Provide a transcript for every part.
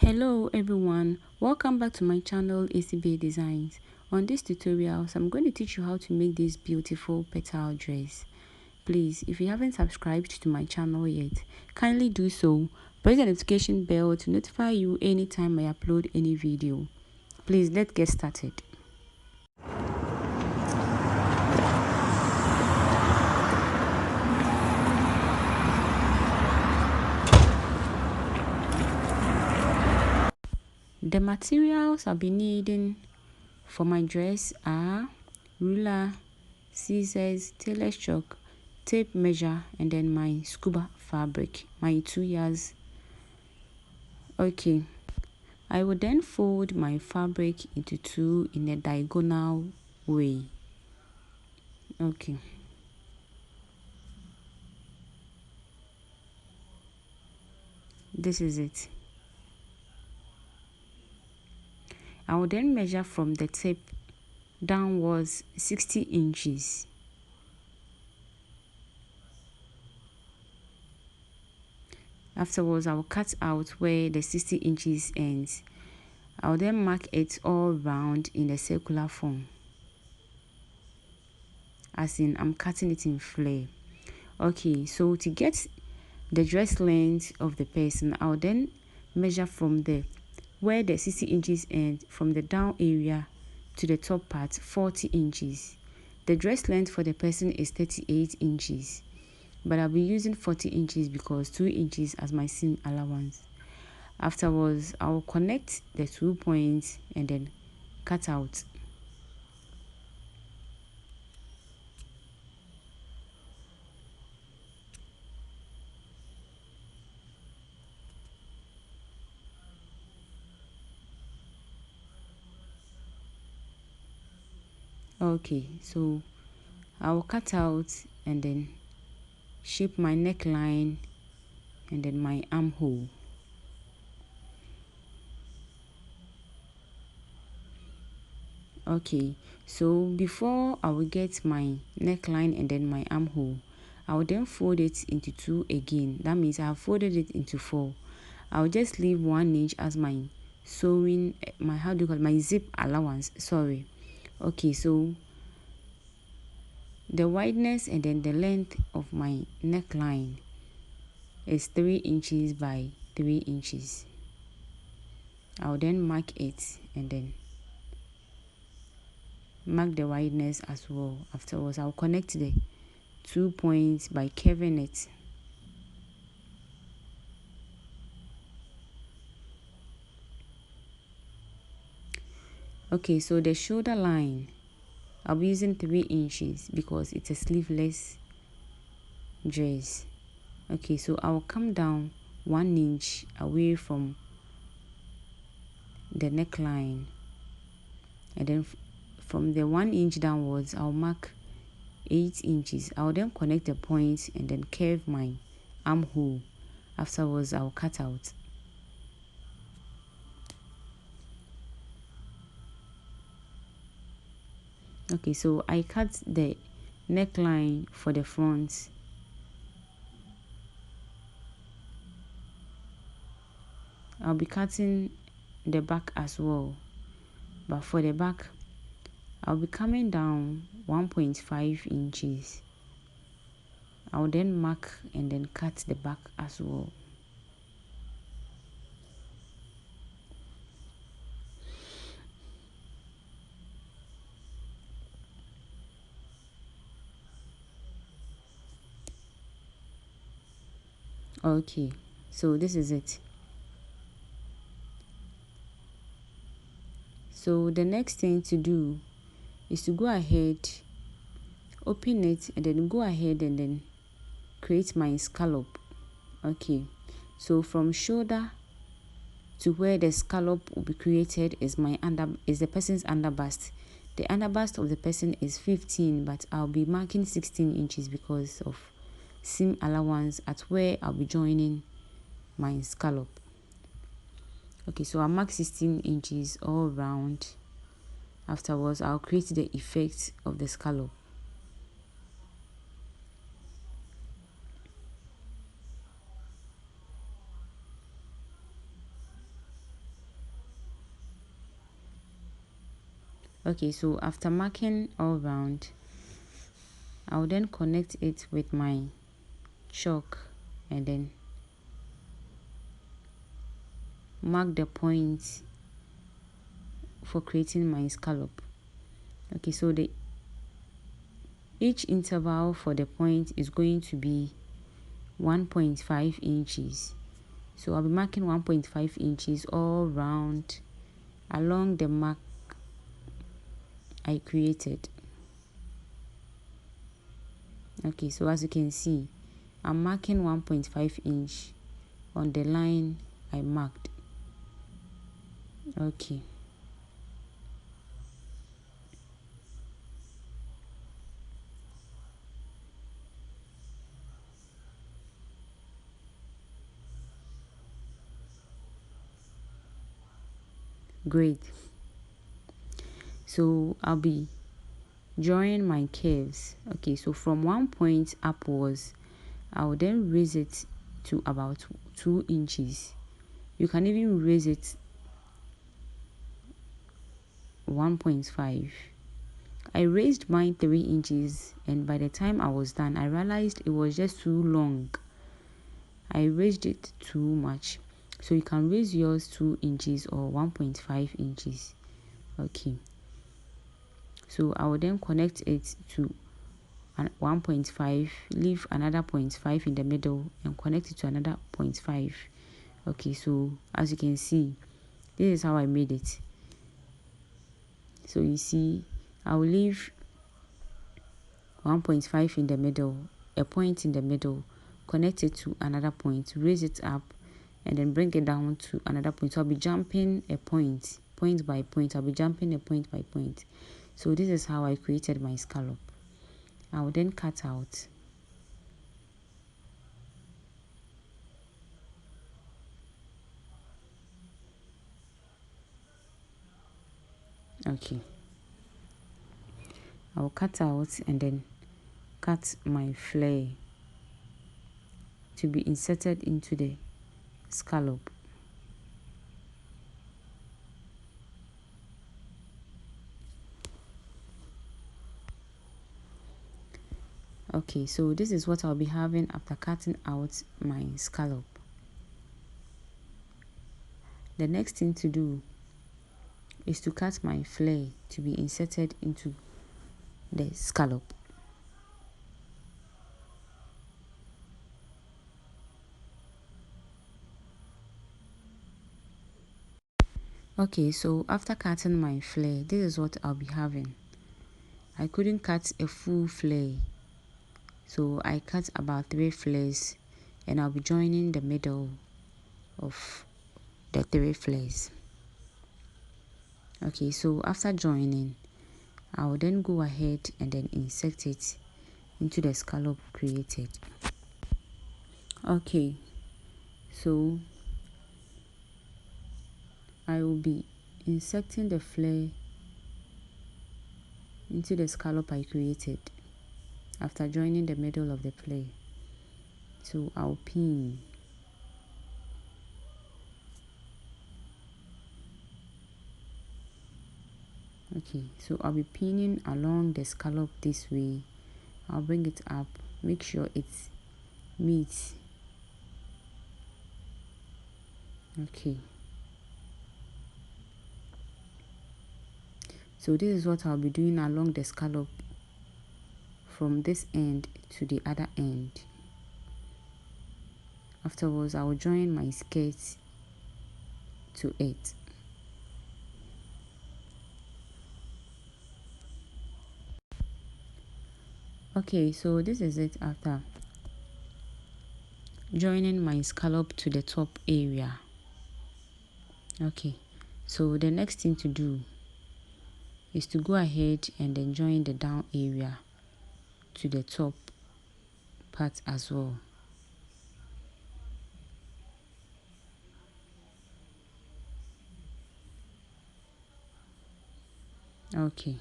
Hello everyone, welcome back to my channel ACB Designs. On this tutorial, I'm going to teach you how to make this beautiful petal dress. Please, if you haven't subscribed to my channel yet, kindly do so. Press the notification bell to notify you anytime I upload any video. Please, let's get started. The materials I'll be needing for my dress are ruler, scissors, tailor's chalk, tape measure, and then my scuba fabric, my 2 yards. Okay, I will then fold my fabric into two in a diagonal way. Okay. This is it. I will then measure from the tip downwards 60 inches. Afterwards, I will cut out where the 60 inches ends. I will then mark it all round in a circular form. As in, I'm cutting it in flare. Okay, so to get the dress length of the person, I'll then measure from the where the 60 inches end, from the down area to the top part, 40 inches. The dress length for the person is 38 inches, but I'll be using 40 inches because 2 inches as my seam allowance. Afterwards, I'll connect the 2 points and then cut out. Okay, so I will cut out and then shape my neckline and then my armhole. Okay, so before I will get my neckline and then my armhole, I will then fold it into two again. That means I have folded it into four. I will just leave 1 inch as my sewing, my my zip allowance. Sorry. Okay, so the wideness and then the length of my neckline is 3 inches by 3 inches. I will then mark it and then mark the wideness as well. Afterwards, I'll connect the 2 points by curving it. Okay, so the shoulder line, I'll be using 3 inches because it's a sleeveless dress. Okay, so I'll come down 1 inch away from the neckline, and then from the 1 inch downwards, I'll mark 8 inches. I'll then connect the points and then curve my armhole. Afterwards, I'll cut out. Okay, so I cut the neckline for the front. I'll be cutting the back as well, but for the back, I'll be coming down 1.5 inches. I'll then mark and then cut the back as well. Okay, so this is it. So the next thing to do is to go ahead, open it, and then go ahead and then create my scallop. Okay, so from shoulder to where the scallop will be created is the person's underbust. The underbust of the person is 15, but I'll be marking 16 inches because of seam allowance at where I'll be joining my scallop. Okay, so I'll mark 16 inches all round. Afterwards, I'll create the effect of the scallop. Okay, so after marking all round, I'll then connect it with my chalk and then mark the points for creating my scallop. Okay, so each interval for the point is going to be 1.5 inches. So I'll be marking 1.5 inches all round along the mark I created. Okay, so as you can see, I'm marking 1.5 inch on the line I marked. Okay. Great. So I'll be drawing my curves. Okay, so from one point upwards, I'll then raise it to about 2 inches. You can even raise it 1.5. I raised mine 3 inches, and by the time I was done, I realized it was just too long. I raised it too much. So you can raise yours 2 inches or 1.5 inches. Okay. So I will then connect it to 1.5, leave another 0.5 in the middle and connect it to another 0.5. Okay, so as you can see, this is how I made it. So you see, I'll leave 1.5 in the middle, a point in the middle, connect it to another point, raise it up, and then bring it down to another point. So I'll be jumping a point by point. I'll be jumping a point by point. So this is how I created my scallop. I will then cut out. Okay. I will cut out and then cut my flare to be inserted into the scallop. Okay, so this is what I'll be having after cutting out my scallop. The next thing to do is to cut my flare to be inserted into the scallop. Okay, so after cutting my flare, this is what I'll be having. I couldn't cut a full flare, so I cut about 3 flares, and I'll be joining the middle of the 3 flares. Okay, so after joining, I will then go ahead and then insert it into the scallop created. Okay, so I will be inserting the flare into the scallop I created after joining the middle of the flare. So I'll pin. Okay, so I'll be pinning along the scallop this way. I'll bring it up, make sure it meets. Okay, so this is what I'll be doing along the scallop from this end to the other end. Afterwards, I will join my skirt to it. Okay, so this is it after joining my scallop to the top area. Okay, so the next thing to do is to go ahead and then join the down area to the top part as well. Okay,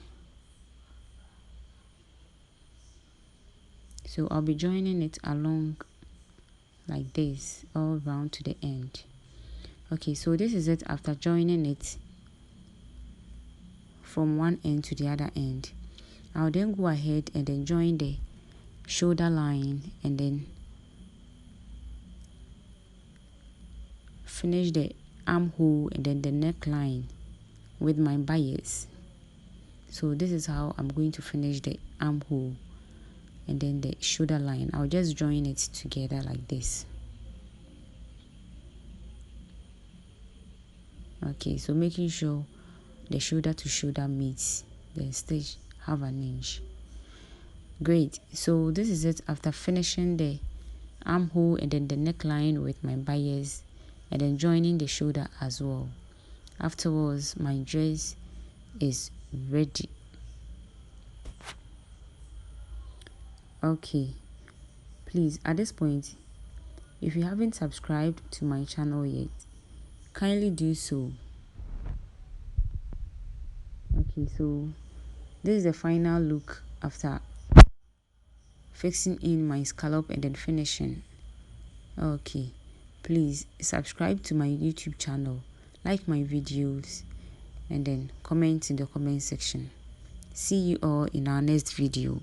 so I'll be joining it along like this all round to the end. Okay, so this is it after joining it from one end to the other end. I'll then go ahead and then join the shoulder line and then finish the armhole and then the neckline with my bias. So this is how I'm going to finish the armhole and then the shoulder line. I'll just join it together like this. Okay, so making sure the shoulder to shoulder meets the stitch half an inch. Great. So this is it after finishing the armhole and then the neckline with my bias and then joining the shoulder as well. Afterwards, my dress is ready. Okay, please, at this point, if you haven't subscribed to my channel yet, kindly do so. Okay, so this is the final look after fixing in my scallop and then finishing. Okay, please subscribe to my YouTube channel, like my videos, and then comment in the comment section. See you all in our next video.